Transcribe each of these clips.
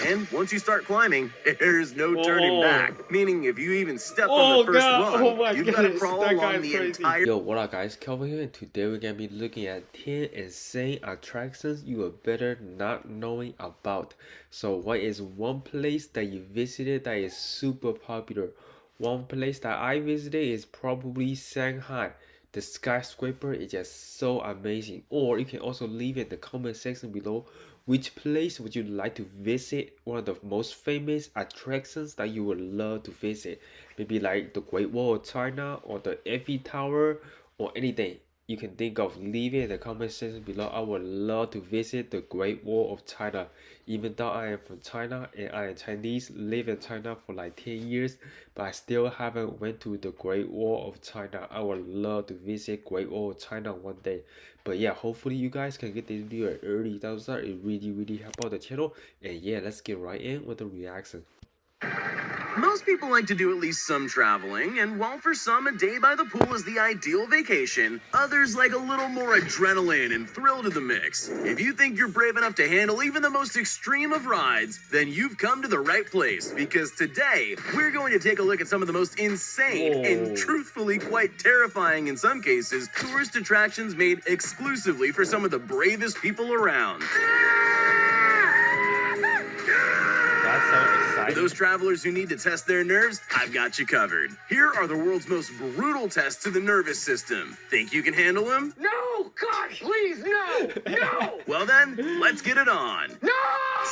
And once you start climbing, there's no turning back. Meaning if you even step on the first rung, you've got to crawl along the entire... Yo, what up guys, Kelvin here, and today we're gonna be looking at 10 insane attractions you are better not knowing about. So what is one place that you visited that is super popular? One place that I visited is probably Shanghai. The skyscraper is just so amazing. Or you can also leave in the comment section below which place would you like to visit, one of the most famous attractions that you would love to visit. Maybe like the Great Wall of China or the Eiffel Tower or anything you can think of. Leave it in the comment section below. I would love to visit the Great Wall of China. Even though I am from China and I am Chinese, live in China for like 10 years, but I still haven't went to the Great Wall of China. I would love to visit Great Wall of China one day. But yeah, hopefully you guys can get this video an early thumbs up. It really help out the channel. And yeah, let's get right in with the reaction. Most people like to do at least some traveling, and while for some a day by the pool is the ideal vacation, others like a little more adrenaline and thrill to the mix. If you think you're brave enough to handle even the most extreme of rides, then you've come to the right place, because today we're going to take a look at some of the most insane and truthfully quite terrifying in some cases tourist attractions made exclusively for some of the bravest people around. For those travelers who need to test their nerves, I've got you covered. Here are the world's most brutal tests to the nervous system. Think you can handle them? No! God, please, no! No! Well then, let's get it on. No!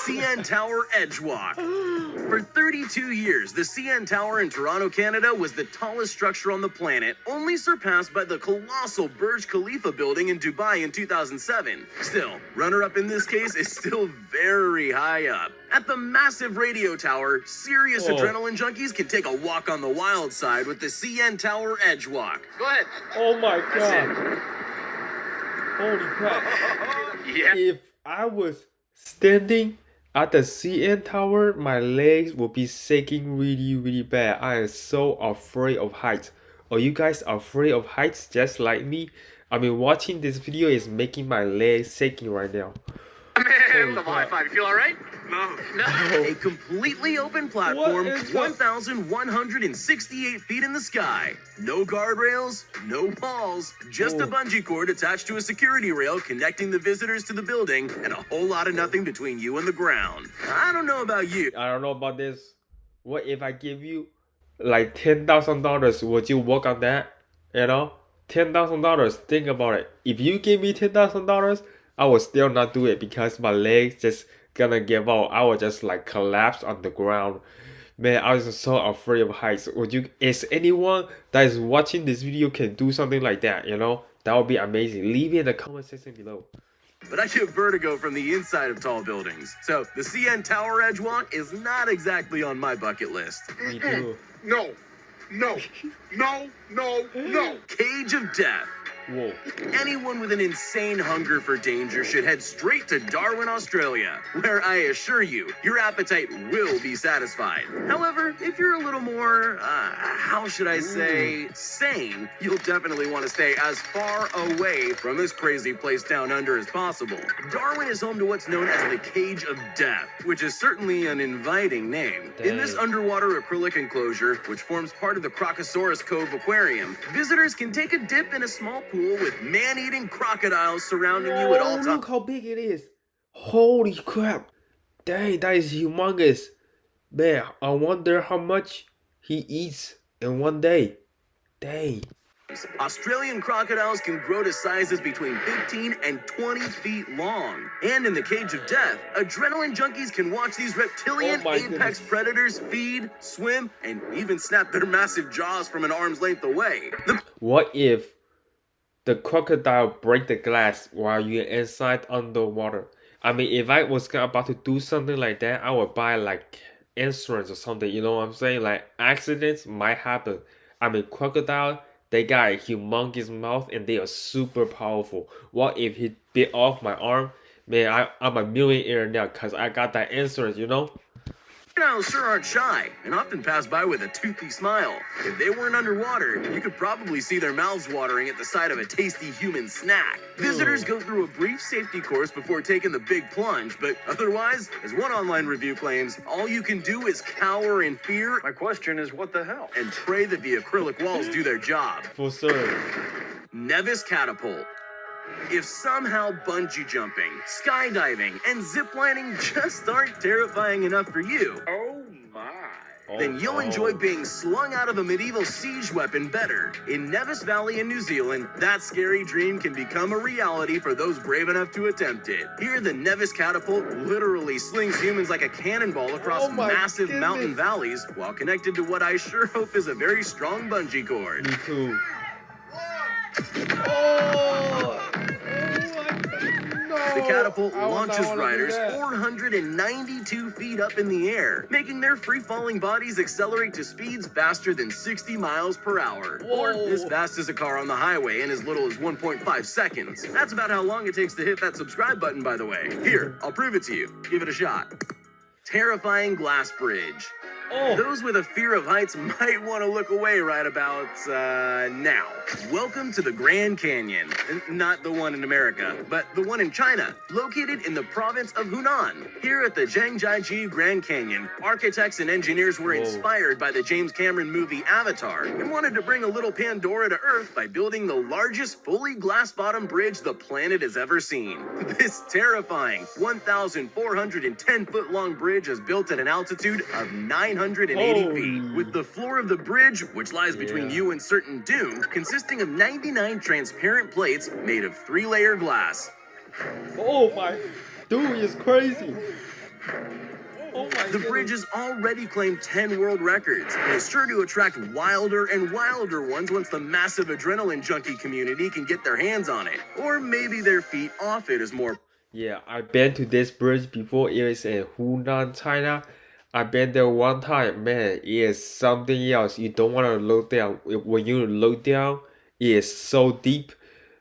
CN Tower Edge Walk. For 32 years, the CN Tower in Toronto, Canada was the tallest structure on the planet, only surpassed by the colossal Burj Khalifa building in Dubai in 2007. Still, runner-up in this case is still very high up. At the massive radio tower, serious adrenaline junkies can take a walk on the wild side with the CN Tower Edge Walk. Go ahead. Oh my god. Holy crap. Yeah. If I was standing at the CN Tower, my legs would be shaking really bad. I am so afraid of heights. Are you guys afraid of heights just like me? I mean, watching this video is making my legs shaking right now. Man, the high five. You feel all right? No. A completely open platform, 1,168 feet in the sky. No guardrails, no walls, just a bungee cord attached to a security rail connecting the visitors to the building, and a whole lot of nothing between you and the ground. I don't know about you. I don't know about this. What if I give you like $10,000? Would you work on that? You know? $10,000. Think about it. If you give me $10,000, I will still not do it because my legs just gonna give out. I will just like collapse on the ground. Man, I was so afraid of heights. Is anyone that is watching this video can do something like that, you know? That would be amazing. Leave it in the comment section below. But I get vertigo from the inside of tall buildings. So the CN Tower Edge Walk is not exactly on my bucket list. Me too. No. Cage of Death. Whoa. Anyone with an insane hunger for danger should head straight to Darwin, Australia, where I assure you, your appetite will be satisfied. However, if you're a little more, how should I say, sane, you'll definitely want to stay as far away from this crazy place down under as possible. Darwin is home to what's known as the Cage of Death, which is certainly an inviting name. In this underwater acrylic enclosure, which forms part of the Crocosaurus Cove Aquarium, visitors can take a dip in a small pool with man-eating crocodiles surrounding you at all times. Look how big it is. Holy crap. Dang, that is humongous. Man, I wonder how much he eats in one day. Dang. Australian crocodiles can grow to sizes between 15 and 20 feet long. And in the Cage of Death, adrenaline junkies can watch these reptilian apex predators feed, swim, and even snap their massive jaws from an arm's length away. What if the crocodile break the glass while you're inside underwater? I mean, if I was about to do something like that, I would buy like insurance or something, you know what I'm saying? Like accidents might happen. I mean, crocodile, they got a humongous mouth and they are super powerful. What if he bit off my arm? Man, I'm a millionaire now because I got that insurance, you know? Crocodiles sure aren't shy and often pass by with a toothy smile. If they weren't underwater, you could probably see their mouths watering at the sight of a tasty human snack. Visitors go through a brief safety course before taking the big plunge, but otherwise, as one online review claims, all you can do is cower in fear My question is, what the hell? and pray that the acrylic walls do their job. For sure. Niels Catapult. If somehow bungee jumping, skydiving, and ziplining just aren't terrifying enough for you, Oh my. then you'll enjoy being slung out of a medieval siege weapon better. In Nevis Valley in New Zealand, that scary dream can become a reality for those brave enough to attempt it. Here, the Niels Catapult literally slings humans like a cannonball across Oh my massive goodness. mountain valleys while connected to what I sure hope is a very strong bungee cord. Me too. Oh! The catapult I would not launches wanna do riders that. 492 feet up in the air, making their free-falling bodies accelerate to speeds faster than 60 miles per hour. Or Whoa. as fast as a car on the highway in as little as 1.5 seconds. That's about how long it takes to hit that subscribe button, by the way. Here, I'll prove it to you. Give it a shot. Terrifying glass bridge. Oh! Those with a fear of heights might want to look away right about now. Welcome to the Grand Canyon. Not the one in America, but the one in China, located in the province of Hunan. Here at the Zhangjiajie Grand Canyon, architects and engineers were Whoa. inspired by the James Cameron movie Avatar and wanted to bring a little Pandora to Earth by building the largest fully glass-bottom bridge the planet has ever seen. This terrifying 1,410-foot-long bridge is built at an altitude of 980 Holy. feet, with the floor of the bridge, which lies between Yeah. you and certain doom, consisting of 99 transparent plates made of 3-layer glass. Oh my! Dude, it's crazy! Oh my The bridge has already claimed 10 world records and is sure to attract wilder and wilder ones once the massive adrenaline junkie community can get their hands on it. Or maybe their feet off it is more. Yeah, I've been to this bridge before. It is in Hunan, China. I've been there one time. Man, it is something else. You don't want to look down. When you look down, it is so deep.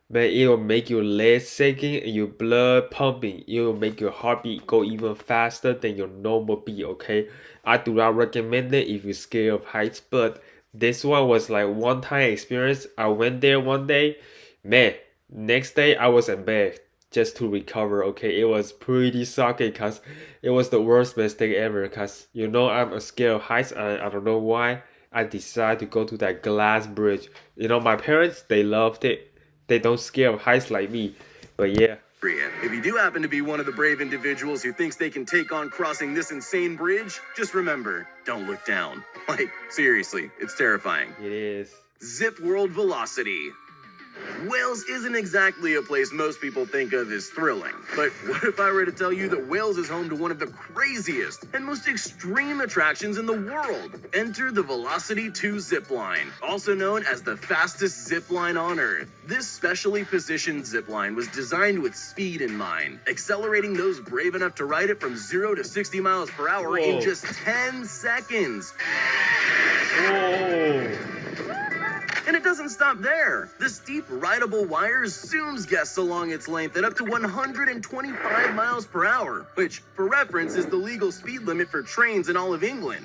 Man, it will make your legs shaking and your blood pumping. It will make your heartbeat go even faster than your normal beat, okay? I do not recommend it if you're scared of heights, but this one was like one-time experience. I went there one day. Man, next day I was in bed just to recover, okay? It was pretty sucky because it was the worst mistake ever because, you know, I'm scared of heights and I don't know why I decided to go to that glass bridge. You know, my parents, they loved it. They don't scare of heights like me, but yeah. If you do happen to be one of the brave individuals who thinks they can take on crossing this insane bridge, just remember, don't look down. Like, seriously, it's terrifying. It is. Zip World Velocity. Wales isn't exactly a place most people think of as thrilling. But what if I were to tell you that Wales is home to one of the craziest and most extreme attractions in the world? Enter the Velocity 2 Zipline, also known as the fastest zipline on Earth. This specially positioned zipline was designed with speed in mind, accelerating those brave enough to ride it from 0 to 60 miles per hour in Whoa. just 10 seconds. Oh! And it doesn't stop there. The steep rideable wire zooms guests along its length at up to 125 miles per hour, which, for reference, is the legal speed limit for trains in all of England.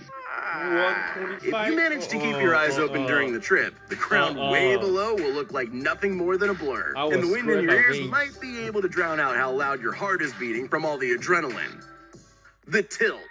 125. If you manage to keep your eyes open during the trip, the ground way below will look like nothing more than a blur. I And the was wind in spread your my ears wings. might be able to drown out how loud your heart is beating from all the adrenaline. The tilt.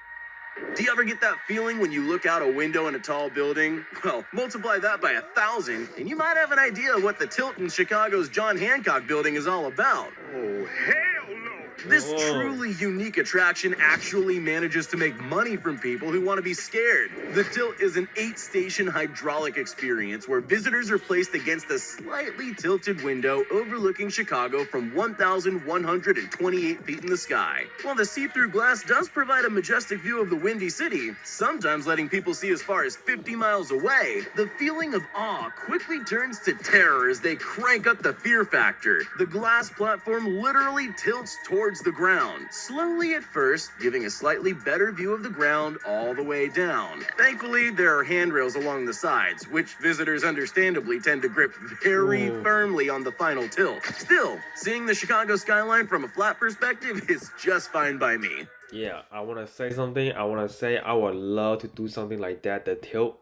Do you ever get that feeling when you look out a window in a tall building? Well, multiply that by 1,000, and you might have an idea of what the tilt in Chicago's John Hancock building is all about. Oh, hell no. This Whoa. truly unique attraction actually manages to make money from people who want to be scared. The tilt is an 8-station hydraulic experience where visitors are placed against a slightly tilted window overlooking Chicago from 1,128 feet in the sky. While the see-through glass does provide a majestic view of the Windy City, sometimes letting people see as far as 50 miles away, the feeling of awe quickly turns to terror as they crank up the fear factor. The glass platform literally tilts towards the ground, slowly at first, giving a slightly better view of the ground all the way down. Thankfully, there are handrails along the sides, which visitors understandably tend to grip very Whoa. firmly on the final tilt. Still, seeing the Chicago skyline from a flat perspective is just fine by me. Yeah, I want to say something. I want to say I would love to do something like that. The tilt,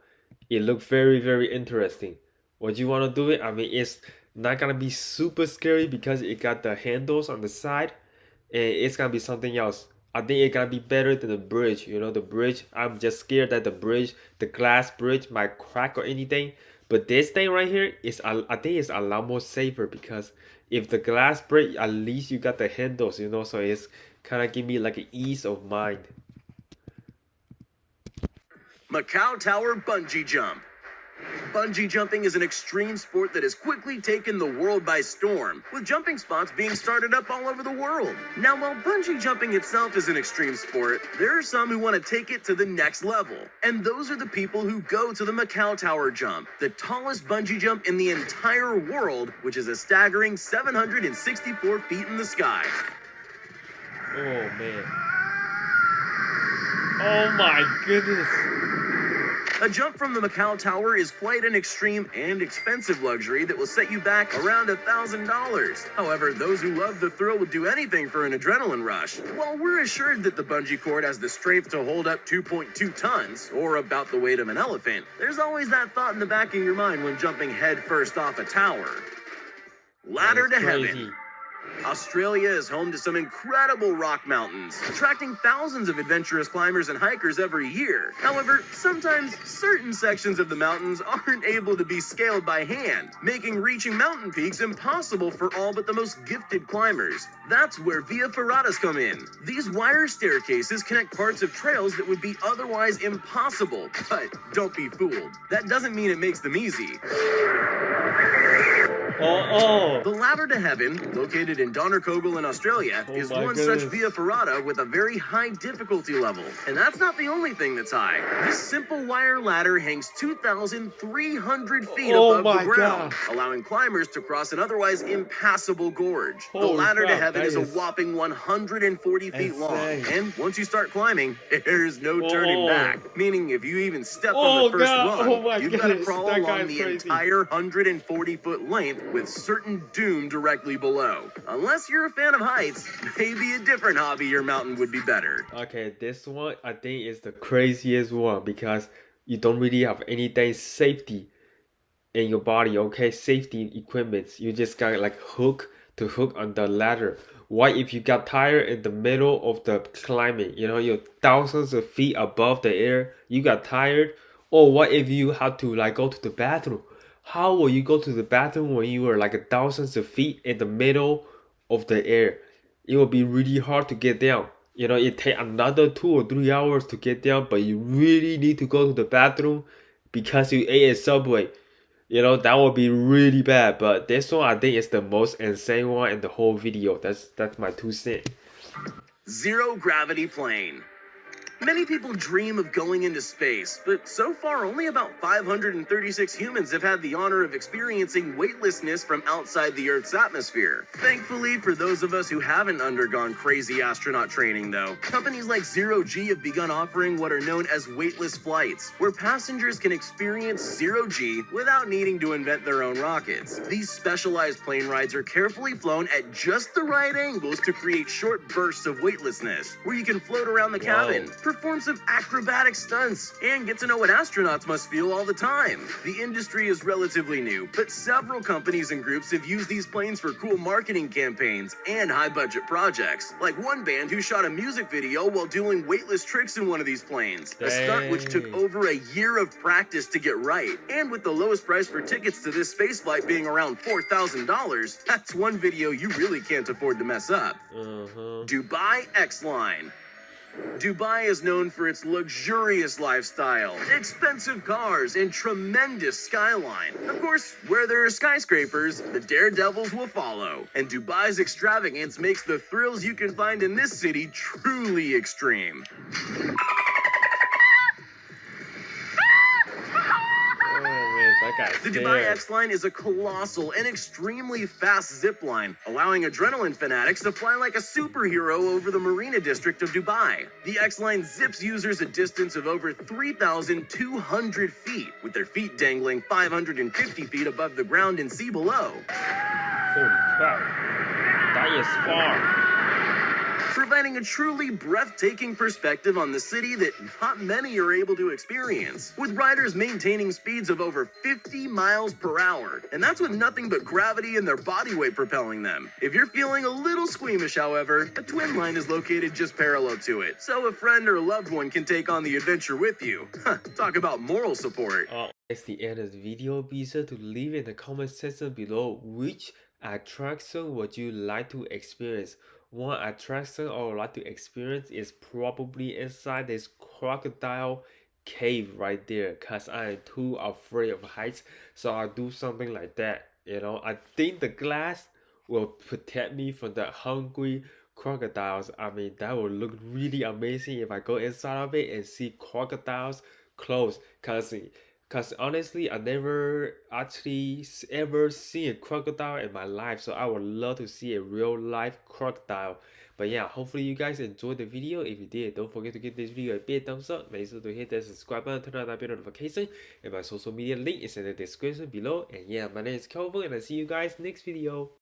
it looked very, very interesting. Would you want to do it? I mean, it's not gonna be super scary because it got the handles on the side, and it's gonna be something else. I think it's gonna be better than the bridge. You know, the bridge. I'm just scared that the bridge, the glass bridge, might crack or anything. But this thing right here is, I think it's a lot more safer because if the glass break, at least you got the handles. You know, so it's kind of give me like an ease of mind. Macau Tower Bungee Jump. Bungee jumping is an extreme sport that has quickly taken the world by storm, with jumping spots being started up all over the world. Now, while bungee jumping itself is an extreme sport, there are some who want to take it to the next level. And those are the people who go to the Macau Tower Jump, the tallest bungee jump in the entire world, which is a staggering 764 feet in the sky. Oh man. Oh my goodness. A jump from the Macau Tower is quite an extreme and expensive luxury that will set you back around $1,000. However, those who love the thrill would do anything for an adrenaline rush. While we're assured that the bungee cord has the strength to hold up 2.2 tons, or about the weight of an elephant, there's always that thought in the back of your mind when jumping head first off a tower. Ladder to heaven. Australia is home to some incredible rock mountains, attracting thousands of adventurous climbers and hikers every year. However, sometimes certain sections of the mountains aren't able to be scaled by hand, making reaching mountain peaks impossible for all but the most gifted climbers. That's where via ferratas come in. These wire staircases connect parts of trails that would be otherwise impossible. But don't be fooled. That doesn't mean it makes them easy. The Ladder to Heaven, located in Donnerkogel in Australia, is one such via ferrata with a very high difficulty level. And that's not the only thing that's high. This simple wire ladder hangs 2,300 feet above the ground, allowing climbers to cross an otherwise impassable gorge. The Ladder to Heaven is a whopping 140 feet long, and once you start climbing, there's no turning back. Meaning if you even step on the first rung, you've got to crawl along the entire 140-foot length with certain doom directly below. Unless you're a fan of heights, maybe a different hobby or mountain would be better. Okay, this one I think is the craziest one because you don't really have anything safety in your body, okay? Safety equipments. You just got like hook to hook on the ladder. What if you got tired in the middle of the climbing? You know, you're thousands of feet above the air. You got tired. Or what if you had to like go to the bathroom? How will you go to the bathroom when you are like thousands of feet in the middle of the air? It will be really hard to get down. You know, it take another 2 or 3 hours to get down, but you really need to go to the bathroom because you ate at Subway. You know, that would be really bad. But this one I think is the most insane one in the whole video. That's my 2 cents. Zero gravity plane. Many people dream of going into space, but so far only about 536 humans have had the honor of experiencing weightlessness from outside the Earth's atmosphere. Thankfully, for those of us who haven't undergone crazy astronaut training though, companies like Zero G have begun offering what are known as weightless flights, where passengers can experience Zero G without needing to invent their own rockets. These specialized plane rides are carefully flown at just the right angles to create short bursts of weightlessness, where you can float around the cabin, perform some acrobatic stunts, and get to know what astronauts must feel all the time. The industry is relatively new, but several companies and groups have used these planes for cool marketing campaigns and high-budget projects, like one band who shot a music video while doing weightless tricks in one of these planes, a stunt which took over a year of practice to get right. And with the lowest price for tickets to this spaceflight being around $4,000, that's one video you really can't afford to mess up. Dubai XLine. Dubai is known for its luxurious lifestyle, expensive cars, and tremendous skyline. Of course, where there are skyscrapers, the daredevils will follow. And Dubai's extravagance makes the thrills you can find in this city truly extreme. The Dubai XLine is a colossal and extremely fast zipline, allowing adrenaline fanatics to fly like a superhero over the marina district of Dubai. The XLine zips users a distance of over 3,200 feet, with their feet dangling 550 feet above the ground and sea below. Holy crap. That is far. providing a truly breathtaking perspective on the city that not many are able to experience, with riders maintaining speeds of over 50 miles per hour, and that's with nothing but gravity and their body weight propelling them. If you're feeling a little squeamish, however, a twin line is located just parallel to it, so a friend or loved one can take on the adventure with you. Talk about moral support. That's the end of the video. Be sure to leave in the comment section below which attraction would you like to experience. One attraction I would like to experience is probably inside this crocodile cave right there, cause I am too afraid of heights, so I'll do something like that. You know, I think the glass will protect me from the hungry crocodiles. I mean, that would look really amazing if I go inside of it and see crocodiles close. Cause honestly, I never actually ever seen a crocodile in my life, so I would love to see a real life crocodile. But yeah, hopefully you guys enjoyed the video. If you did, don't forget to give this video a big thumbs up. Make sure to hit that subscribe button, turn on that bell notification, and my social media link is in the description below. And yeah, my name is Kelvin, and I'll see you guys next video.